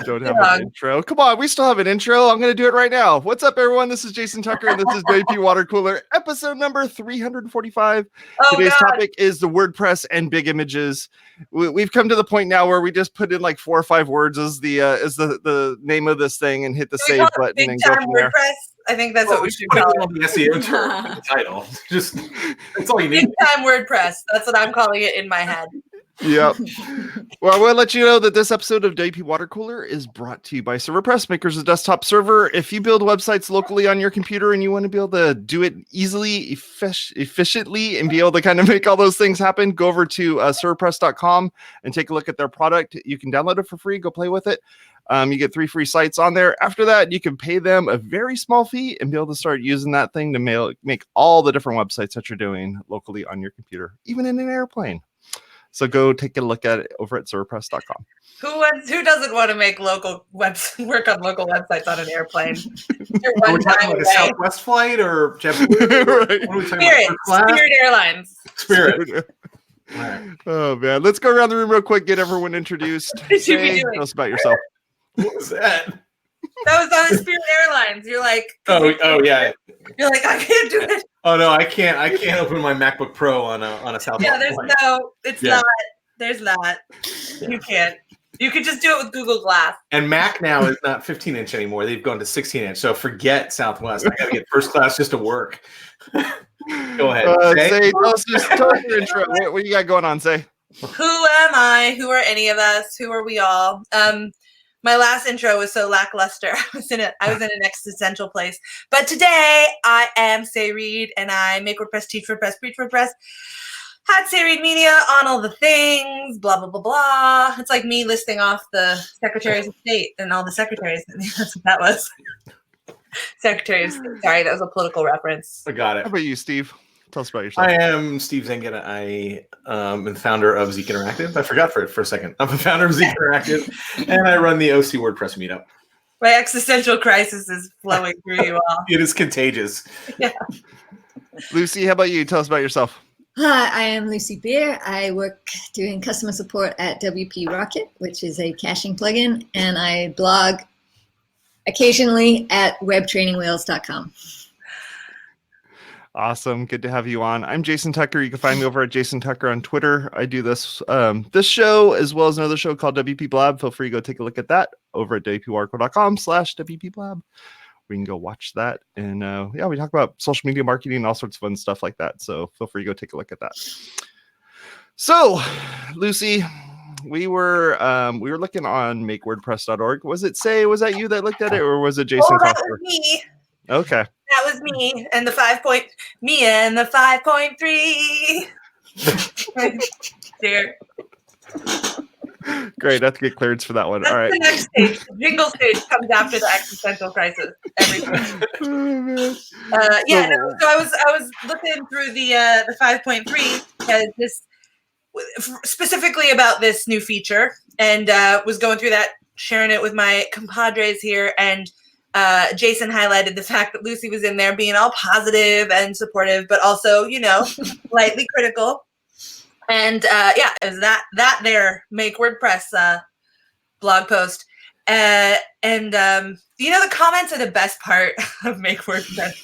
Don't have an intro. Come on, we still have an intro. I'm going to do it right now. What's up, everyone? This is Jason Tucker, and this is WP Water Cooler, episode number 345. Today's topic is the WordPress and big images. We've come to the point now where we just put in like 4 or 5 words as the name of this thing and hit the save button and go from there. WordPress? I think that's what we should call it. The SEO term for the title. Just that's all you need. Big time WordPress. That's what I'm calling it in my head. Yep. Well, I want to let you know that this episode of WP Water Cooler is brought to you by ServerPress, makers of desktop server. If you build websites locally on your computer and you want to be able to do it easily, efficiently, and be able to kind of make all those things happen, go over to serverpress.com and take a look at their product. You can download it for free. Go play with it. You get 3 free sites on there. After that, you can pay them a very small fee and be able to start using that thing to make all the different websites that you're doing locally on your computer, even in an airplane. So go take a look at it over at serverpress.com. Who doesn't want to make work on local websites on an airplane? Are we talking like a Southwest flight or JetBlue? Right. What are we talking about? Spirit Airlines. Spirit. Right. Oh man, let's go around the room real quick. Get everyone introduced. What should we do? Tell us about yourself. What was that? That was on Spirit Airlines. You're like, oh yeah. You're like, I can't do it. Oh no, I can't open my MacBook Pro on a Southwest. Yeah, there's flight. no. It's not. There's not. Yeah. You can't. You could just do it with Google Glass. And Mac now is not 15-inch anymore. They've gone to 16-inch. So forget Southwest. I got to get first class just to work. Go ahead. Tell us your intro. What you got going on, Say? Who am I? Who are any of us? Who are we all? My last intro was so lackluster. I was in an existential place. But today I am Say Reed, and I make WordPress, teach WordPress, preach WordPress. Had Say Reed Media on all the things, blah, blah, blah, blah. It's like me listing off the secretaries of state and all the secretaries. That's what that was. Secretary of State. Sorry, that was a political reference. I got it. How about you, Steve? Tell us about yourself. I am Steve Zengen. I am the founder of Zeek Interactive. I forgot for a second. I'm the founder of Zeek Interactive, and I run the OC WordPress meetup. My existential crisis is flowing through you all. It is contagious. Yeah. Lucy, how about you? Tell us about yourself. Hi, I am Lucy Beer. I work doing customer support at WP Rocket, which is a caching plugin, and I blog occasionally at webtrainingwheels.com. Awesome. Good to have you on. I'm Jason Tucker. You can find me over at Jason Tucker on Twitter. I do this show as well as another show called WP Blab. Feel free to go take a look at that over at wpwatercooler.com/WP Blab. We can go watch that. And we talk about social media marketing and all sorts of fun stuff like that. So feel free to go take a look at that. So, Lucy, we were looking on makewordpress.org. Was that you that looked at it, or was it Jason That Tucker? was me. Okay. That was me and the 5.3. Dear. Great. That's good clearance for that one. That's all right. The next stage. The jingle stage comes after the existential crisis. Everything. So I was looking through the 5.3 because this specifically about this new feature, and was going through that, sharing it with my compadres here, and Jason highlighted the fact that Lucy was in there being all positive and supportive, but also, lightly critical. And it was that there Make WordPress blog post. The comments are the best part of Make WordPress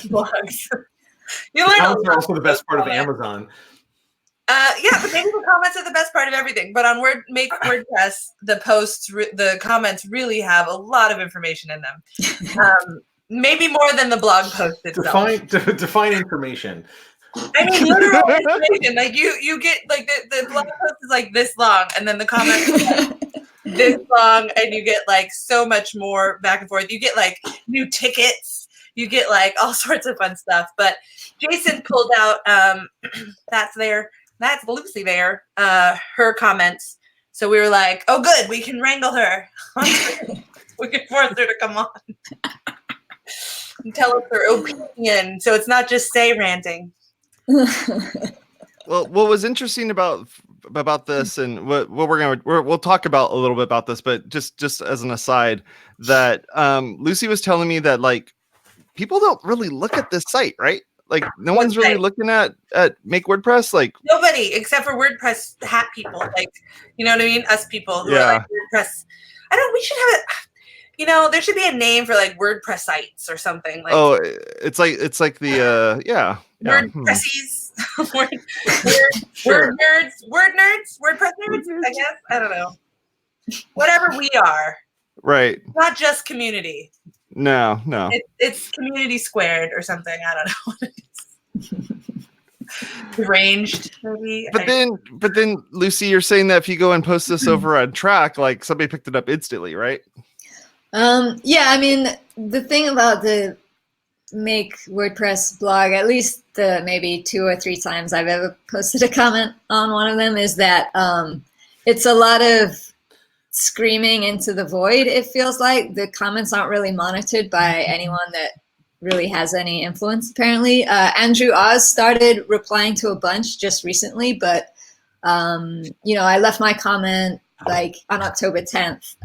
blogs. Comments are also the best part of Amazon. But maybe the comments are the best part of everything. But on Make WordPress, the comments really have a lot of information in them. Maybe more than the blog post itself. Define information. I mean, literal information. Like you get like the blog post is like this long, and then the comments are like this long, and you get like so much more back and forth. You get like new tickets. You get like all sorts of fun stuff. But Jason pulled out that's Lucy there, her comments. So we were like, oh, good, we can wrangle her. We can force her to come on and tell us her opinion. So it's not just Say ranting. Well, what was interesting about this, and what we'll talk about a little bit about this, but just as an aside, that Lucy was telling me that like people don't really look at this site, right? Like no one's really looking at Make WordPress. Like nobody except for WordPress hat people. Like, you know what I mean? Us people who are like WordPress We should have it. There should be a name for like WordPress sites or something like Oh, it's like the yeah. WordPressies, word nerds, WordPress nerds. I guess I don't know. Whatever we are, Right. not just community. No. It's community squared or something. I don't know what it is. Arranged, maybe. But then, Lucy, you're saying that if you go and post this over on Track, like somebody picked it up instantly, right? Yeah, I mean, the thing about the Make WordPress blog, at least the maybe 2 or 3 times I've ever posted a comment on one of them, is that it's a lot of screaming into the void. It feels like the comments aren't really monitored by anyone that really has any influence, apparently. Andrew Oz started replying to a bunch just recently, but I left my comment like on October 10th.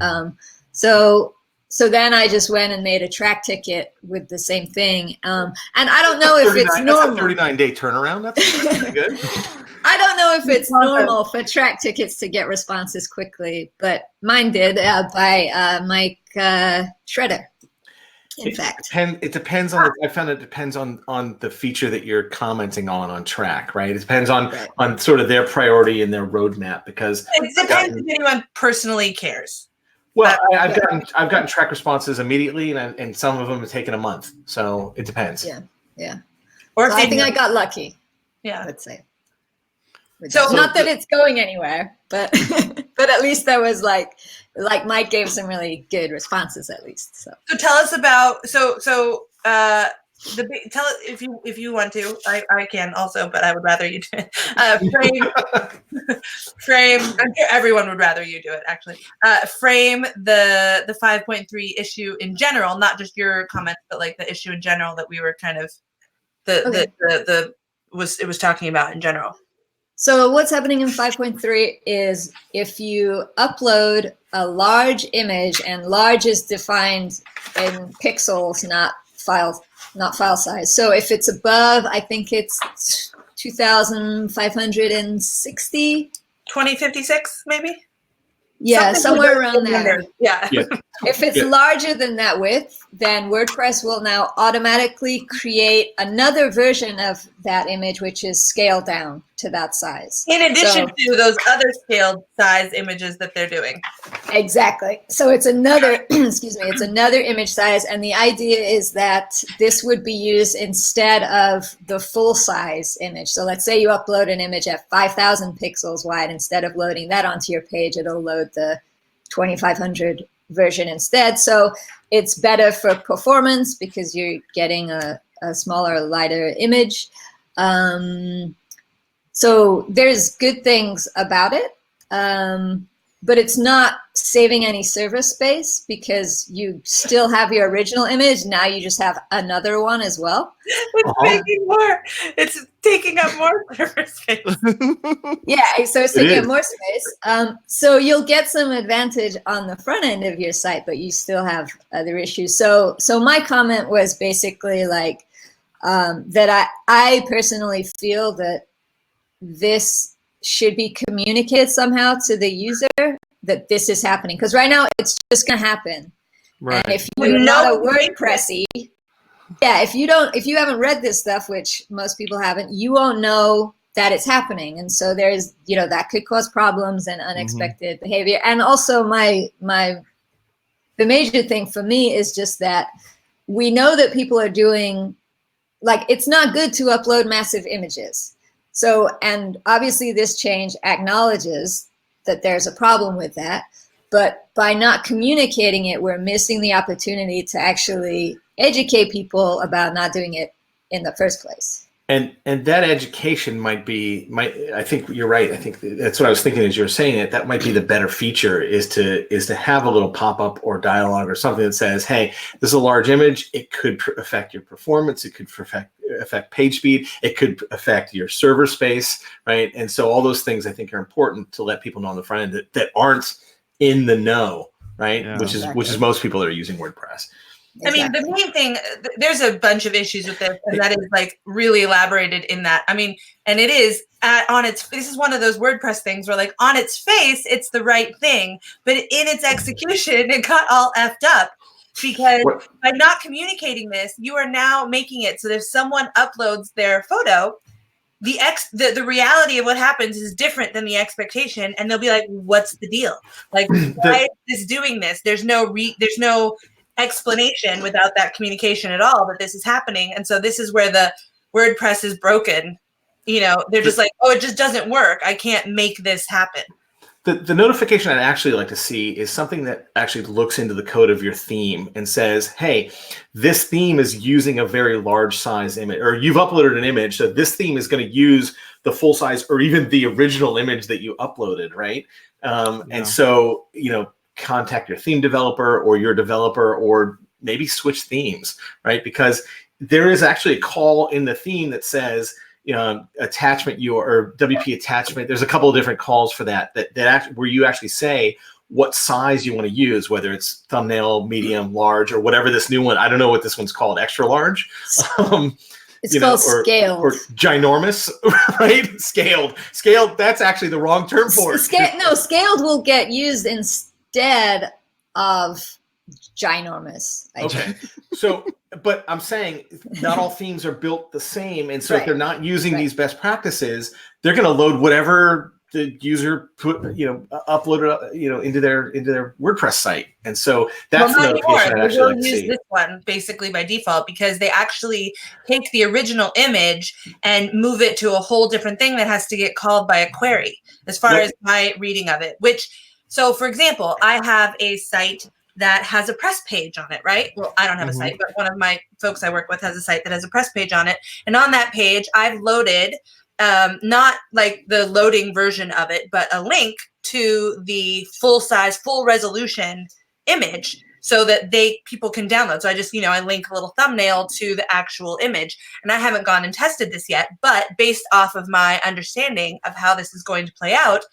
So then I just went and made a Track ticket with the same thing. And I don't know if it's normal. That's a 39-day turnaround. That's pretty good. I don't know if it's normal for Track tickets to get responses quickly, but mine did by Mike Schroeder. In fact, it depends on. I found it depends on the feature that you're commenting on Track, right? It depends on sort of their priority and their roadmap, because it depends if anyone personally cares. Well, I've gotten Track responses immediately, and some of them have taken a month, so it depends. Yeah. Or so I think I got lucky. Yeah, let's say. So not that it's going anywhere, but but at least there was like Mike gave some really good responses at least. So tell us about tell if you want to. I can also, but I would rather you do it. Frame. I'm sure everyone would rather you do it. Actually, frame the 5.3 issue in general, not just your comments, but like the issue in general that we were kind of it was talking about in general. So what's happening in 5.3 is if you upload a large image, and large is defined in pixels, not file size. So if it's above, I think it's 2,560. 2056, maybe? Yeah, somewhere around there. Yeah. If it's larger than that width, then WordPress will now automatically create another version of that image, which is scaled down to that size. In addition to those other scaled size images that they're doing. Exactly. So it's another, it's another image size. And the idea is that this would be used instead of the full size image. So let's say you upload an image at 5,000 pixels wide. Instead of loading that onto your page, it'll load the 2,500 version instead. So it's better for performance because you're getting a smaller, lighter image. So there's good things about it, but it's not saving any server space because you still have your original image. Now you just have another one as well. It's making more. It's taking up more server space. Yeah, so it's taking up more space. So you'll get some advantage on the front end of your site, but you still have other issues. So my comment was basically like that I personally feel that this should be communicated somehow to the user that this is happening. Because right now it's just going to happen. Right. And if you're not a WordPressy, if you haven't read this stuff, which most people haven't, you won't know that it's happening. And so there's, that could cause problems and unexpected behavior. And also the major thing for me is just that we know that people are doing, like, it's not good to upload massive images. So, and obviously this change acknowledges that there's a problem with that, but by not communicating it, we're missing the opportunity to actually educate people about not doing it in the first place. And that education I think you're right. I think that's what I was thinking as you were saying it. That might be the better feature is to have a little pop-up or dialogue or something that says, hey, this is a large image. It could affect your performance. It could affect page speed. It could affect your server space, right? And so all those things I think are important to let people know on the front end that aren't in the know, right? Yeah. Which is most people that are using WordPress. I mean, the main thing, there's a bunch of issues with this, and that is like really elaborated in that. I mean, and it is this is one of those WordPress things where like on its face, it's the right thing, but in its execution, it got all effed up because by not communicating this, you are now making it so that if someone uploads their photo, the reality of what happens is different than the expectation, and they'll be like, "What's the deal? Like, why is this doing this?" There's no explanation without that communication at all that this is happening, and so this is where the WordPress is broken. You know, they're just like, "Oh, it just doesn't work. I can't make this happen." The notification I'd actually like to see is something that actually looks into the code of your theme and says, hey, this theme is using a very large size image, or you've uploaded an image, so this theme is going to use the full size or even the original image that you uploaded, right? And so, contact your theme developer or your developer, or maybe switch themes, right? Because there is actually a call in the theme that says, attachment or WP attachment. There's a couple of different calls for that where you actually say what size you want to use, whether it's thumbnail, medium, large, or whatever this new one. I don't know what this one's called, extra large. It's called scaled. Or ginormous, right? Scaled. That's actually the wrong term for it. Scaled will get used instead of ginormous. Okay. So, but I'm saying not all themes are built the same. And so if they're not using these best practices, they're going to load whatever the user uploaded, into their WordPress site. And so that's the notification I actually like to see. This one basically by default, because they actually take the original image and move it to a whole different thing that has to get called by a query, as far as my reading of it. So for example, I have a site that has a press page on it, right? Well, I don't have a site, but one of my folks I work with has a site that has a press page on it. And on that page, I've loaded, not like the loading version of it, but a link to the full size, full resolution image so that people can download. So I just, I link a little thumbnail to the actual image. And I haven't gone and tested this yet, but based off of my understanding of how this is going to play out,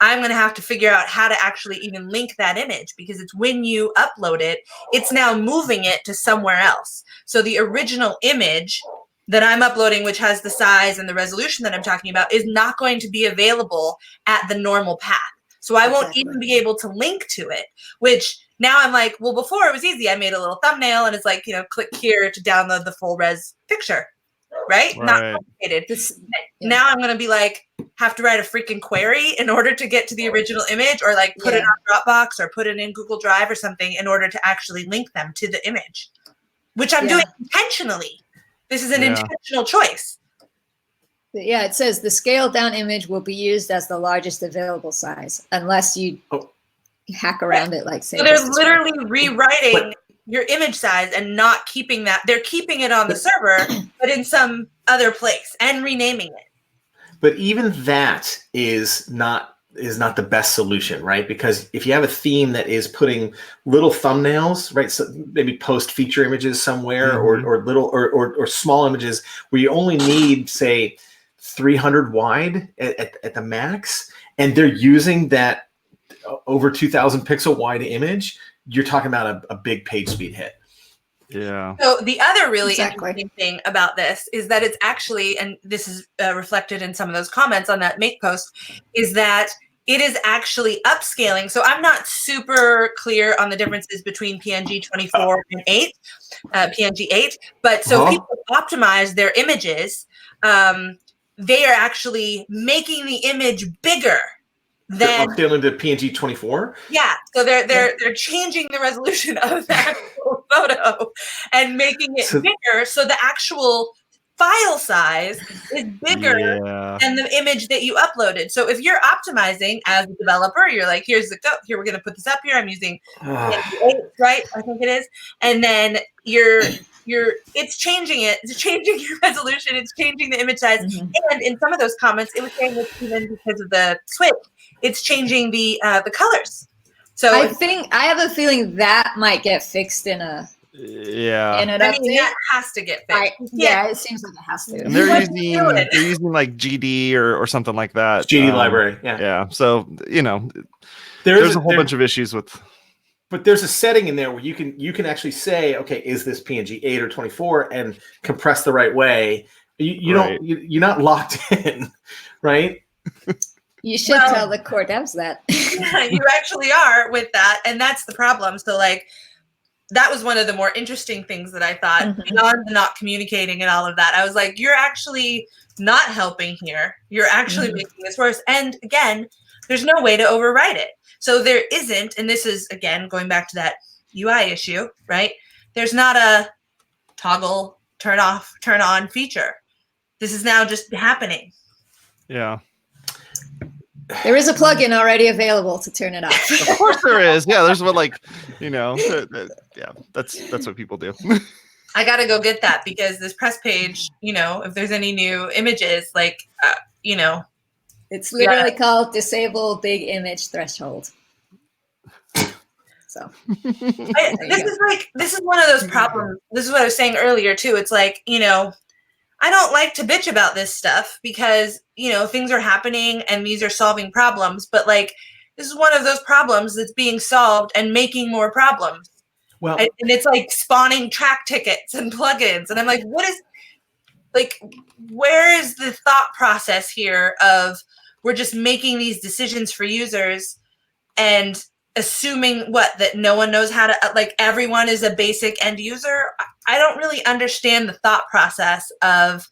I'm going to have to figure out how to actually even link that image, because it's when you upload it, it's now moving it to somewhere else. So the original image that I'm uploading, which has the size and the resolution that I'm talking about, is not going to be available at the normal path. So I won't even be able to link to it, which now I'm like, well, before it was easy. I made a little thumbnail and it's like, click here to download the full res picture. Right? Not complicated. Now I'm going to be like, have to write a freaking query in order to get to the original image, or like put it on Dropbox or put it in Google Drive or something in order to actually link them to the image, which I'm doing intentionally. This is an intentional choice. Yeah, it says the scaled down image will be used as the largest available size unless you hack around it, like say. So they're literally rewriting your image size and not keeping that. They're keeping it on the server, but in some other place, and renaming it. But even that is not the best solution, right? Because if you have a theme that is putting little thumbnails, right? So maybe post feature images somewhere, or little or small images where you only need, say, 300 wide at the max, and they're using that over 2,000 pixel wide image, you're talking about a big page speed hit. Yeah. So the other really interesting thing about this is that it's actually, and this is reflected in some of those comments on that make post, is that it is actually upscaling. So I'm not super clear on the differences between PNG 24 and 8, PNG 8. But so people optimize their images. They are actually making the image bigger. Then upscaling to PNG 24. Yeah, so they're changing the resolution of that photo and making it bigger, so the actual file size is bigger than the image that you uploaded. So if you're optimizing as a developer, you're like, here we're going to put this up here. I'm using 8, right? I think it is, and then it's changing it. It's changing your resolution. It's changing the image size. And in some of those comments, it was saying that even because of the switch, it's changing the colors. So I have a feeling that might get fixed in a that has to get fixed. It seems like it has to. And they're using like GD or something like that. GD library. Yeah. Yeah. So there's a whole bunch of issues with. But there's a setting in there where you can actually say, okay, is this PNG 8 or 24, and compress the right way. You're not locked in, right? You should tell the core devs that. Yeah, you actually are with that, and that's the problem. So like that was one of the more interesting things that I thought, beyond the not communicating and all of that. I was like, you're actually not helping here. You're actually making this worse. And again, there's no way to override it. So there isn't, and this is, again, going back to that UI issue, right? There's not a toggle, turn off, turn on feature. This is now just happening. Yeah. There is a plugin already available to turn it off. Of course there is. Yeah, there's what, like, you know, yeah, that's what people do. I got to go get that, because this press page, you know, if there's any new images, like, you know. It's literally called Disable Big Image Threshold. So this is one of those problems. This is what I was saying earlier too. It's like, you know, I don't like to bitch about this stuff because, you know, things are happening and these are solving problems, but like this is one of those problems that's being solved and making more problems. Well, and it's like spawning track tickets and plugins, and I'm like, where is the thought process here of we're just making these decisions for users and assuming that no one knows how to, like, everyone is a basic end user? I don't really understand the thought process of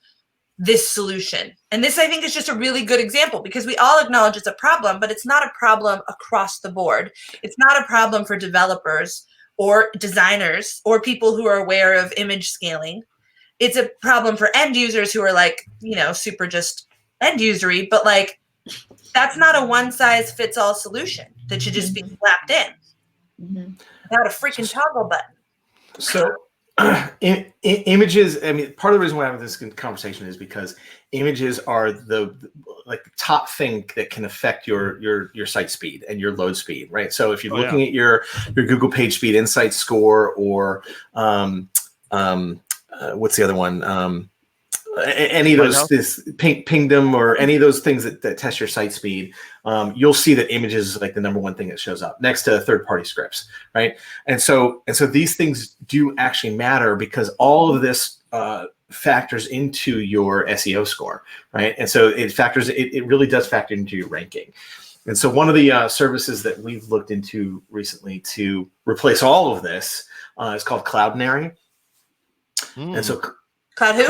this solution. And this, I think, is just a really good example, because we all acknowledge it's a problem, but it's not a problem across the board. It's not a problem for developers or designers or people who are aware of image scaling. It's a problem for end users who are like, you know, super just end usery, but like, that's not a one size fits all solution that should just be slapped in without a freaking toggle button. So images, I mean, part of the reason why I'm having this conversation is because images are the top thing that can affect your site speed and your load speed, right? So if you're looking at your Google Page Speed Insights score, or what's the other one? Any of those, Pingdom, or any of those things that test your site speed, you'll see that images is like the number one thing that shows up next to third-party scripts, right? And so these things do actually matter, because all of this factors into your SEO score, right? And so it really does factor into your ranking. And so one of the services that we've looked into recently to replace all of this is called Cloudinary. And so Cloud who?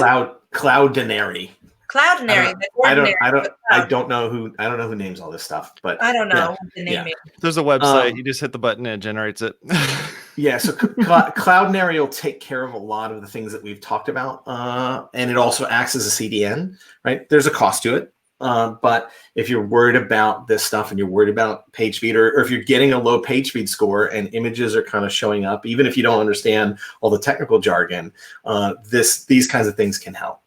Cloudinary. Cloudinary. I don't know who names all this stuff, but I don't know what the name is. There's a website. You just hit the button and it generates it. Yeah, so Cloudinary will take care of a lot of the things that we've talked about, and it also acts as a CDN, right? There's a cost to it, but if you're worried about this stuff and you're worried about page speed, or if you're getting a low page speed score and images are kind of showing up, even if you don't understand all the technical jargon, these kinds of things can help.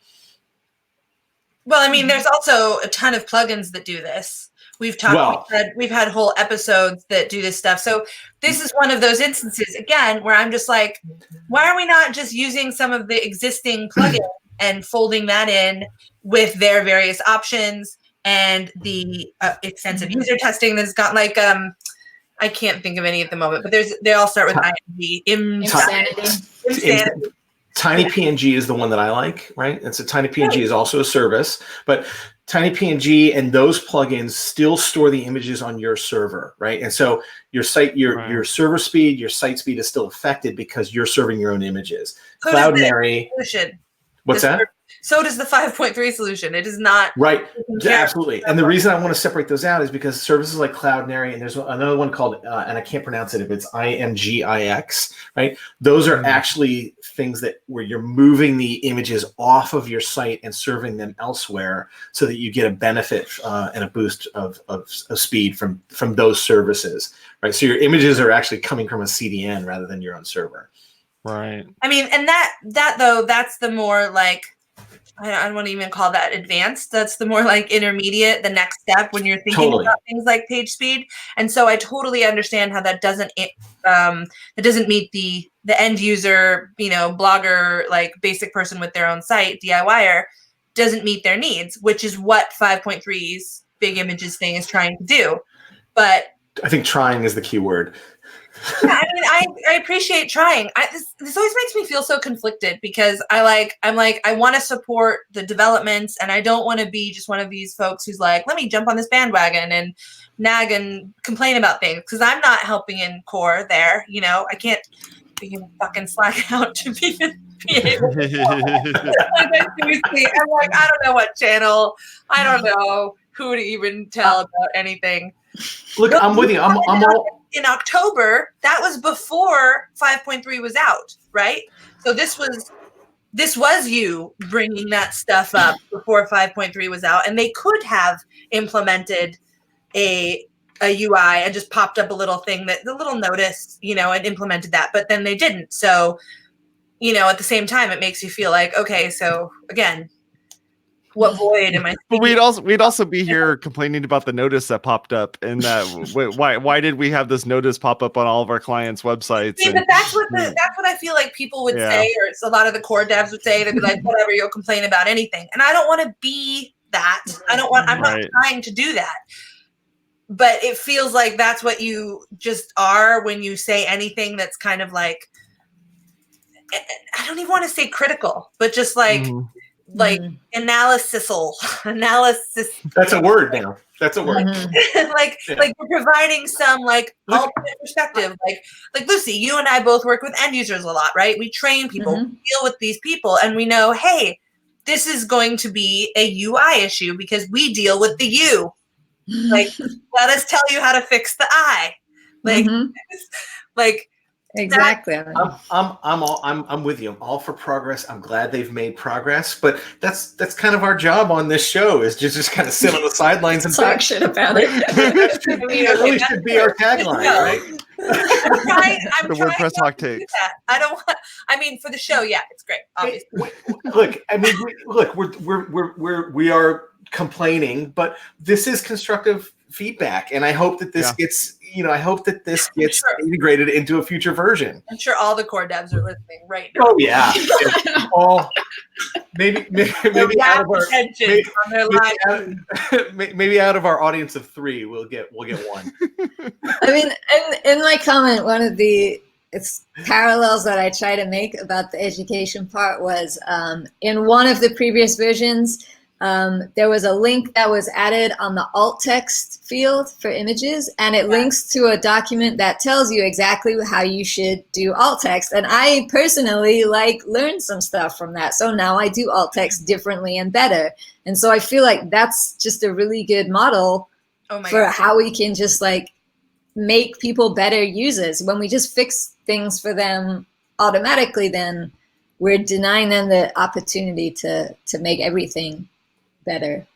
Well, I mean, there's also a ton of plugins that do this. We've had whole episodes that do this stuff. So this is one of those instances, again, where I'm just like, why are we not just using some of the existing plugins and folding that in with their various options and the extensive user testing that's got, like, I can't think of any at the moment, but they all start with IMG. Insanity. TinyPNG is the one that I like, right? And so TinyPNG is also a service, but TinyPNG and those plugins still store the images on your server, right? And so your server speed, your site speed is still affected because you're serving your own images. Cloudinary. What's that? So does the 5.3 solution. It is not. Right. Absolutely. And the reason I want to separate those out is because services like Cloudinary, and there's another one called, and I can't pronounce it, if it's IMGIX, right? Those are actually things where you're moving the images off of your site and serving them elsewhere so that you get a benefit and a boost of speed from those services, right? So your images are actually coming from a CDN rather than your own server. Right. I mean, and that though, that's the more like, I don't want to even call that advanced. That's the more like intermediate, the next step when you're thinking about things like page speed. And so I totally understand how that doesn't meet the end user, you know, blogger, like basic person with their own site, DIYer, doesn't meet their needs, which is what 5.3's big images thing is trying to do. But I think trying is the key word. Yeah, I mean, I appreciate trying. This always makes me feel so conflicted because I'm like I want to support the developments and I don't want to be just one of these folks who's like, let me jump on this bandwagon and nag and complain about things because I'm not helping in core there. You know, I can't be fucking slack out to be able to seriously, I'm like, I don't know what channel, I don't know who to even tell about anything. Look, I'm with you. I'm all in October. That was before 5.3 was out, right? So this was you bringing that stuff up before 5.3 was out, and they could have implemented a UI and just popped up a little thing that the little notice, you know, and implemented that, but then they didn't. So, you know, at the same time, it makes you feel like, okay, so again, what void am I? But we'd also be here complaining about the notice that popped up, and why did we have this notice pop up on all of our clients' websites? See, but that's what I feel like people would say, or it's a lot of the core devs would say. They'd be like, "Whatever, you'll complain about anything," and I don't want to be that. I'm not trying to do that. But it feels like that's what you just are when you say anything that's kind of like, I don't even want to say critical, but just like. Like analysis. That's a word now. That's a word. like we're providing some like alternate perspective. Like Lucy, you and I both work with end users a lot, right? We train people, we deal with these people, and we know, hey, this is going to be a UI issue because we deal with the U. Like, let us tell you how to fix the I. Like, like. Exactly. I'm with you. I'm all for progress. I'm glad they've made progress, but that's kind of our job on this show is just kind of sit on the sidelines and talk shit about it. That really should be our tagline, right? I'm the WordPress hot takes. I don't want. I mean, for the show, yeah, it's great. Obviously, look. I mean, we are complaining, but this is constructive feedback, and I hope that this gets. You know, I hope that this gets integrated into a future version. I'm sure all the core devs are listening right now. Oh yeah, all maybe out of our maybe out of our audience of 3, we'll get 1. I mean, in my comment, one of the parallels that I try to make about the education part was in one of the previous versions. There was a link that was added on the alt text field for images, and it links to a document that tells you exactly how you should do alt text. And I personally learned some stuff from that. So now I do alt text differently and better. And so I feel like that's just a really good model for how we can just make people better users. When we just fix things for them automatically, then we're denying them the opportunity to make everything better.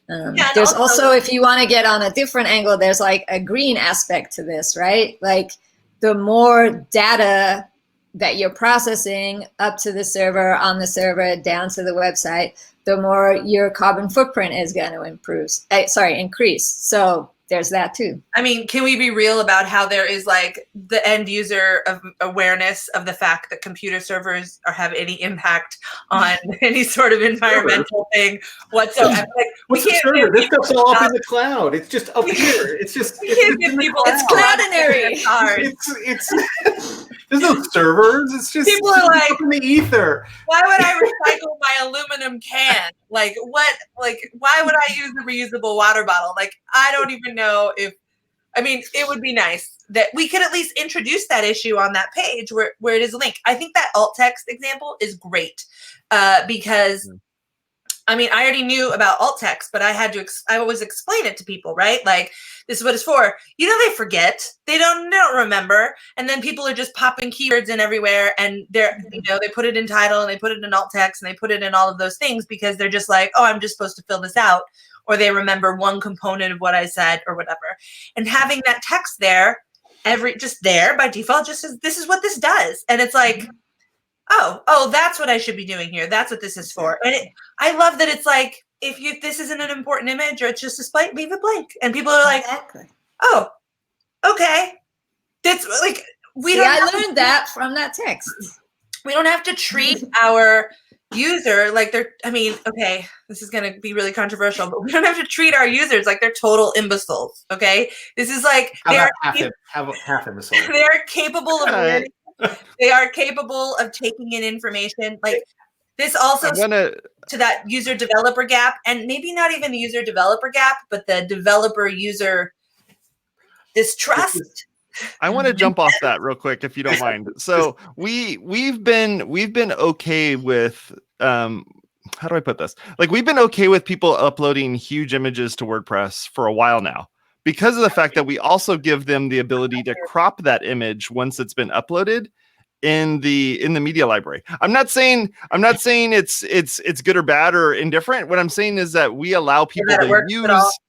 There's also, if you want to get on a different angle, there's a green aspect to this, right? Like the more data that you're processing up to the server, on the server, down to the website, the more your carbon footprint is going to increase. So there's that too. I mean, can we be real about how there is the end user of awareness of the fact that computer servers have any impact on any sort of environmental thing whatsoever? What's the server? This stuff's all up in the cloud. It's just up here. It's just it's cloudinary. It's there's no servers. It's just people are up in the ether. Why would I recycle my aluminum can? Why would I use a reusable water bottle? I don't even know if. I mean, it would be nice that we could at least introduce that issue on that page where it is linked. I think that alt text example is great because. I mean, I already knew about alt text, but I always explain it to people, right? This is what it's for. You know, they forget, they don't remember. And then people are just popping keywords in everywhere. And they put it in title and they put it in alt text and they put it in all of those things because they're just like, oh, I'm just supposed to fill this out. Or they remember one component of what I said or whatever. And having that text there, just there by default, just says, this is what this does. And it's like, oh, that's what I should be doing here. That's what this is for. And I love that it's if this isn't an important image or it's just a display, leave it blank. And people are exactly. Oh, okay. That's I learned that from that text. We don't have to treat our user like okay, this is going to be really controversial, but we don't have to treat our users like they're total imbeciles. Okay, this is like How they about are half imbecile? they are capable of learning. They are capable of taking in information. Like this also to that user developer gap, and maybe not even the user developer gap, but the developer user distrust. I want to jump off that real quick, if you don't mind. So we've been okay with how do I put this? Like, we've been okay with people uploading huge images to WordPress for a while now, because of the fact that we also give them the ability to crop that image once it's been uploaded in the media library. I'm not saying it's good or bad or indifferent. What I'm saying is that we allow people to use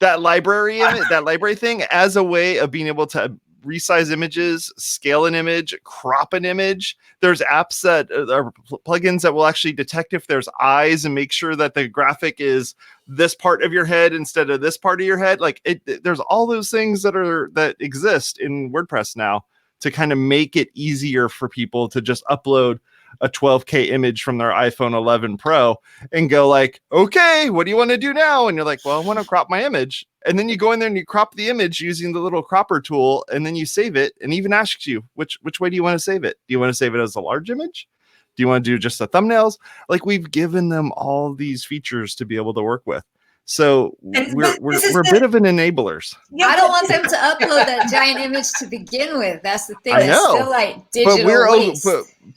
that library thing as a way of being able to resize images, scale an image, crop an image. There's apps that are plugins that will actually detect if there's eyes and make sure that the graphic is this part of your head instead of this part of your head. Like there's all those things that exist in WordPress now to kind of make it easier for people to just upload a 12K image from their iPhone 11 Pro and go like, okay, what do you want to do now? And you're like, well, I want to crop my image. And then you go in there and you crop the image using the little cropper tool, and then you save it, and even asks you, which way do you want to save it? Do you want to save it as a large image? Do you want to do just the thumbnails? Like, we've given them all these features to be able to work with. So we're a bit of an enablers. Yeah, I don't want them to upload that giant image to begin with. That's the thing. It's still like digital waste.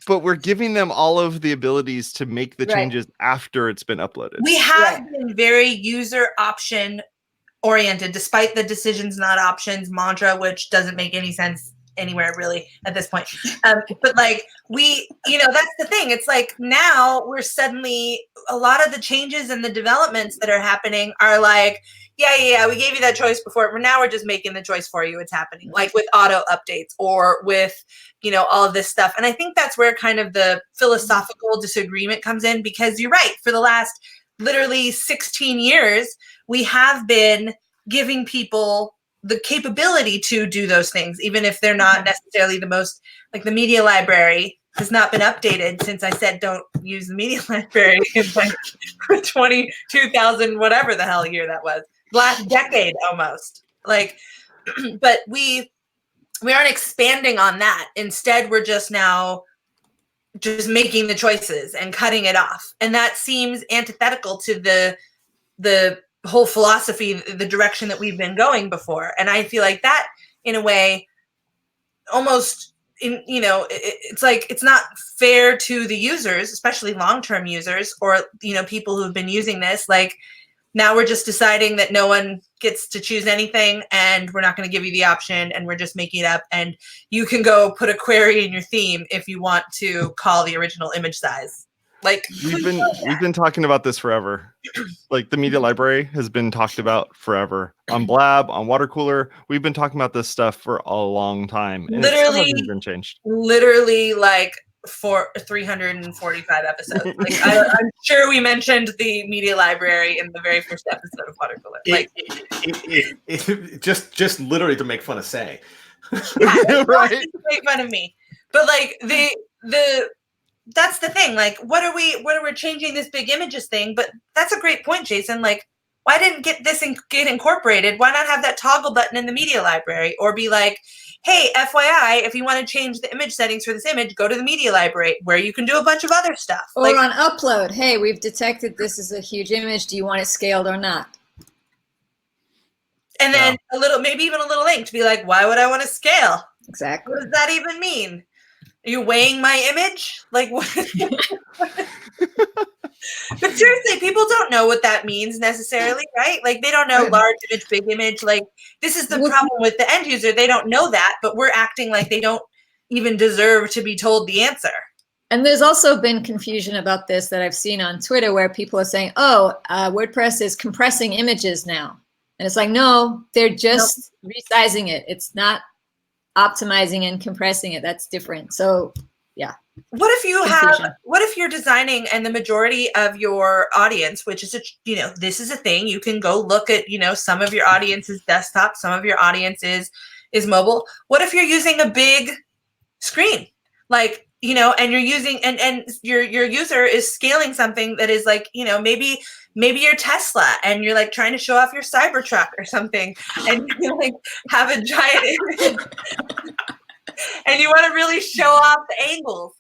But we're giving them all of the abilities to make the changes after it's been uploaded. We have been very user option oriented, despite the decisions not options mantra, which doesn't make any sense anywhere really at this point. But like that's the thing. It's like now we're suddenly, a lot of the changes and the developments that are happening are like, yeah, we gave you that choice before, but now we're just making the choice for you. It's happening, like with auto updates or with, all of this stuff. And I think that's where kind of the philosophical disagreement comes in, because you're right. For the last literally 16 years, we have been giving people the capability to do those things, even if they're not necessarily the most, like the media library has not been updated since I said don't use the media library in like 2000 whatever the hell year that was, last decade almost. Like, but we aren't expanding on that. Instead, we're just now just making the choices and cutting it off, and that seems antithetical to the whole philosophy, the direction that we've been going before. And I feel like that, in a way, almost it's like it's not fair to the users, especially long-term users, or people who've been using this. Like, now we're just deciding that no one gets to choose anything, and we're not going to give you the option, and we're just making it up, and you can go put a query in your theme if you want to call the original image size. Like, we've been talking about this forever. Like, the media library has been talked about forever on Blab, on Watercooler. We've been talking about this stuff for a long time, and literally, it still hasn't been changed. Literally, like for 345 episodes. Like, I'm sure we mentioned the media library in the very first episode of Watercooler. Like, just literally to make fun of Say. right? To make fun of me, but like the. That's the thing. Like, what are we changing this big images thing? But that's a great point, Jason. Like, why didn't get incorporated? Why not have that toggle button in the media library, or be like, hey, FYI, if you want to change the image settings for this image, go to the media library where you can do a bunch of other stuff. Or like, on upload, hey, we've detected this is a huge image. Do you want it scaled or not? And then maybe even a little link to be like, why would I want to scale? Exactly. What does that even mean? Are you weighing my image? Like, what? But seriously, people don't know what that means necessarily, right? Like, they don't know large image, big image. Like, this is the problem with the end user. They don't know that, but we're acting like they don't even deserve to be told the answer. And there's also been confusion about this that I've seen on Twitter, where people are saying, WordPress is compressing images now. And it's like, no, they're just resizing it. It's not optimizing and compressing it. That's different. So yeah. What if you're designing and the majority of your audience, which is this is a thing, you can go look at, some of your audience is desktop, some of your audience is mobile. What if you're using a big screen? Like, and you're using and your user is scaling something that is like, maybe you're Tesla and you're like trying to show off your Cybertruck or something, and you like have a giant image and you want to really show off the angles.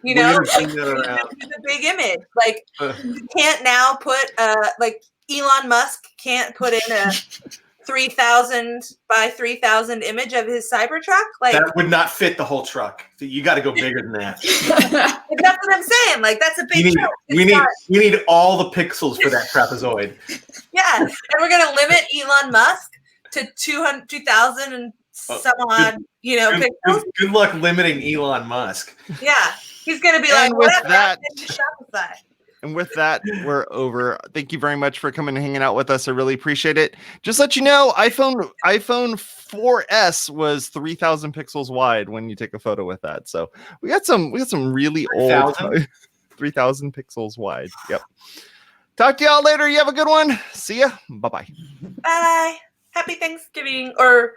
We're gonna Like, bring that around. it's a big image. Like, you can't now put like Elon Musk can't put in a 3,000 by 3,000 image of his Cybertruck. Like, That would not fit the whole truck. You got to go bigger than that. that's what I'm saying. Like, that's a big truck. We need all the pixels for that trapezoid. Yeah, and we're gonna limit Elon Musk to 2,000 and some odd, pixels. Good luck limiting Elon Musk. Yeah, he's gonna be And like, with whatever, that- that's into Shopify. And with that, we're over. Thank you very much for coming and hanging out with us. I really appreciate it. Just let you know, iPhone 4S was 3,000 pixels wide when you take a photo with that. So we got some really old 3,000 pixels wide. Yep. Talk to y'all later. You have a good one. See ya. Bye-bye. Bye. Happy Thanksgiving or